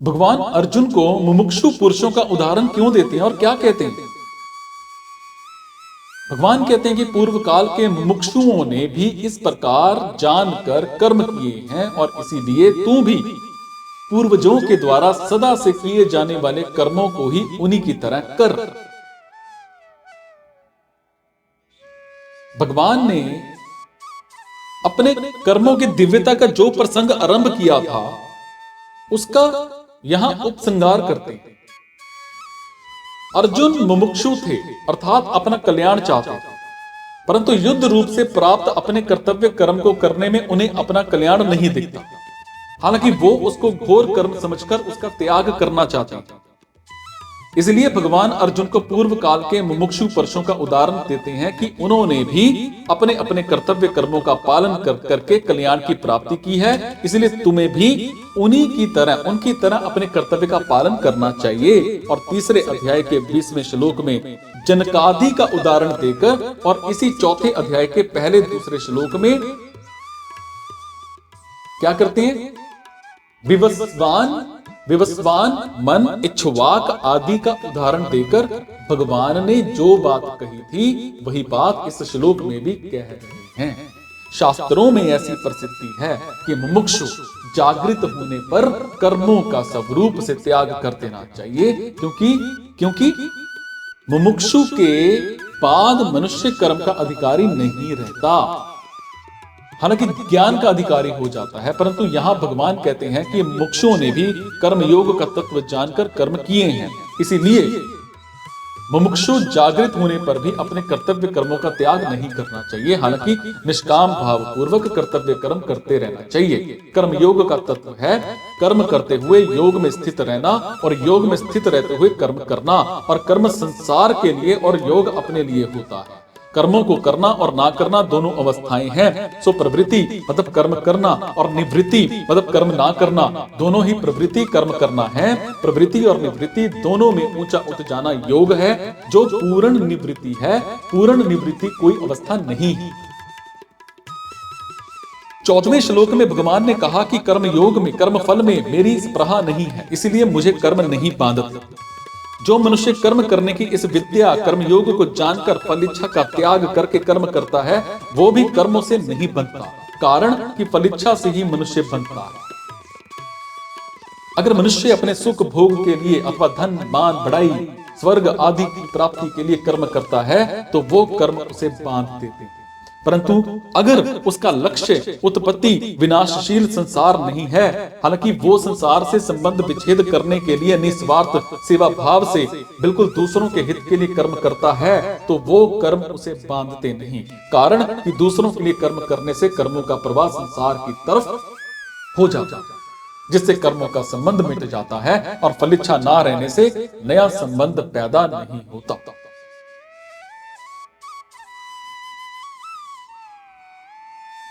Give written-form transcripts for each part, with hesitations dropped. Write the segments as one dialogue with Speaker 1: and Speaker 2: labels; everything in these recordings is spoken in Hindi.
Speaker 1: भगवान अर्जुन को मुमुक्षु पुरुषों का उदाहरण क्यों देते हैं और क्या कहते हैं? भगवान कहते हैं कि पूर्व काल के मुमुक्षुओं ने भी इस प्रकार जानकर कर्म किए हैं और इसीलिए तू भी पूर्वजों के द्वारा सदा से किए जाने वाले कर्मों को ही उन्हीं की तरह कर। भगवान ने अपने कर्मों की दिव्यता का जो प्रसंग आरंभ किया था उसका यहां उपसंहार करते हैं। अर्जुन मुमुक्षु थे अर्थात अपना कल्याण चाहते थे, परंतु युद्ध रूप से प्राप्त अपने कर्तव्य कर्म को करने में उन्हें अपना कल्याण नहीं दिखता। हालांकि वो उसको घोर कर्म समझकर उसका त्याग करना चाहते हैं। इसलिए भगवान अर्जुन को पूर्व काल के मुमुक्षु पुरुषों का उदाहरण देते हैं कि उन्होंने भी अपने अपने कर्तव्य कर्मों का पालन करके कल्याण की प्राप्ति की है। इसलिए तुम्हें भी उनकी तरह अपने कर्तव्य का पालन करना चाहिए। और तीसरे अध्याय के 20वें श्लोक में जनकादि का उदाहरण देकर और इसी चौथे अध्याय के पहले दूसरे श्लोक में क्या करते हैं? विवस्वान मन इच्छुवाक आदि का उदाहरण देकर भगवान ने जो बात कही थी वही बात इस श्लोक में भी कह रहे हैं। शास्त्रों में ऐसी प्रसिद्धि है कि मुमुक्षु जागृत होने पर कर्मों का स्वरूप से त्याग कर देना चाहिए, क्योंकि मुमुक्षु के बाद मनुष्य कर्म का अधिकारी नहीं रहता, हालांकि ज्ञान का अधिकारी हो जाता है। परंतु यहां भगवान कहते हैं कि मुमुक्षुओं ने भी कर्मयोग का तत्व जानकर कर्म किए हैं। इसीलिए मुमुक्षु जागृत होने पर भी अपने कर्तव्य कर्मों का त्याग नहीं करना चाहिए, हालांकि निष्काम भाव पूर्वक कर्तव्य कर्म करते रहना चाहिए। कर्मयोग का तत्व है कर्म करते हुए योग में स्थित रहना और योग में स्थित रहते हुए कर्म करना। और कर्म संसार के लिए और योग अपने लिए होता है। कर्मों को करना और ना करना दोनों अवस्थाएं हैं। सो प्रवृत्ति मतलब कर्म करना और निवृत्ति मतलब कर्म ना करना, दोनों ही प्रवृत्ति कर्म करना है। प्रवृत्ति और निवृत्ति दोनों में ऊंचा उठ जाना योग है, जो पूर्ण निवृत्ति है। पूर्ण निवृत्ति कोई अवस्था नहीं है। 14वें श्लोक में भगवान ने कहा कि कर्म योग में कर्म फल में मेरी स्पृहा नहीं है, इसलिए मुझे कर्म नहीं बांधते। जो मनुष्य कर्म करने की इस विद्या कर्म योग को जानकर फल इच्छा का त्याग करके कर्म करता है वो भी कर्मों से नहीं बनता, कारण कि फल इच्छा से ही मनुष्य बनता है। अगर मनुष्य अपने सुख भोग के लिए अथवा धन मान बढ़ाई स्वर्ग आदि की प्राप्ति के लिए कर्म करता है तो वो कर्म उसे बांध देते हैं। परंतु अगर उसका लक्ष्य उत्पत्ति विनाशशील संसार नहीं है, हालांकि वो संसार से संबंध विच्छेद करने के लिए निस्वार्थ सेवा भाव से बिल्कुल दूसरों के हित के लिए कर्म करता है तो वो कर्म उसे बांधते नहीं, कारण कि दूसरों के लिए कर्म करने से कर्मों का प्रवाह संसार की तरफ हो जाता है, जिससे कर्मों का संबंध मिट जाता है और फलिच्छा ना रहने से नया संबंध पैदा नहीं होता।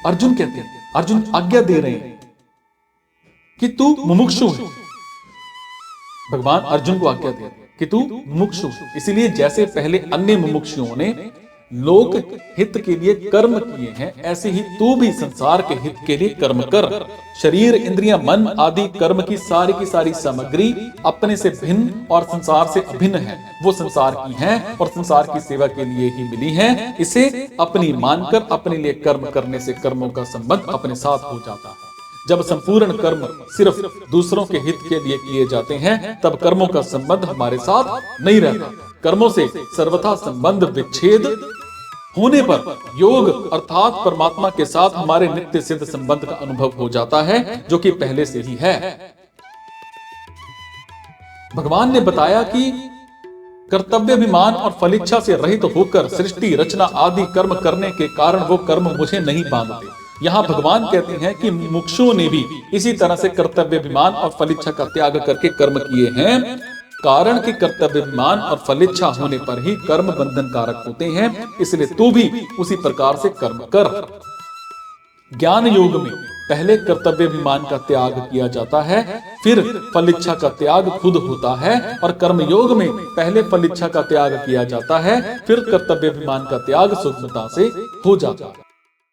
Speaker 1: अर्जुन कहते हैं, अर्जुन आज्ञा दे रहे हैं कि तू मुमुक्षु है। भगवान अर्जुन को आज्ञा दे रहे हैं कि तू मुमुक्षु है। इसीलिए जैसे पहले अन्य मुमुक्षुओं ने लोक हित के लिए कर्म किए हैं, ऐसे ही तू भी संसार के हित के लिए कर्म कर। शरीर इंद्रियां मन आदि कर्म की सारी सामग्री अपने से भिन्न और संसार से अभिन्न है। वो संसार की हैं और संसार की सेवा के लिए ही मिली हैं। इसे अपनी मानकर अपने लिए कर्म करने से कर्मों का संबंध अपने साथ हो जाता है। जब संपूर्ण कर्म सिर्फ दूसरों के हित के लिए किए जाते हैं तब कर्मों का संबंध हमारे साथ नहीं रहता। कर्मों से सर्वथा संबंध विच्छेद होने पर योग अर्थात परमात्मा के साथ हमारे नित्य सिद्ध संबंध का अनुभव हो जाता है, जो कि पहले से ही है। भगवान ने बताया कि कर्तव्याभिमान और फलिच्छा से रहित होकर सृष्टि रचना आदि कर्म करने के कारण वो कर्म मुझे नहीं बांधते। यहाँ भगवान कहते हैं कि मुमुक्षुओं ने भी इसी तरह से कर्तव्याभिमान और फलिच्छा का त्याग करके कर्म किए हैं, कारण कि कर्तव्याभिमान और फलिच्छा होने पर ही कर्म बंधन कारक होते हैं। इसलिए तू भी उसी प्रकार से कर्म कर। ज्ञान योग में पहले कर्तव्याभिमान का त्याग किया जाता है, फिर फलिच्छा का त्याग खुद होता है। और कर्म योग में पहले फलिच्छा का त्याग किया जाता है, फिर कर्तव्याभिमान का त्याग सूक्ष्मता से हो जाता है।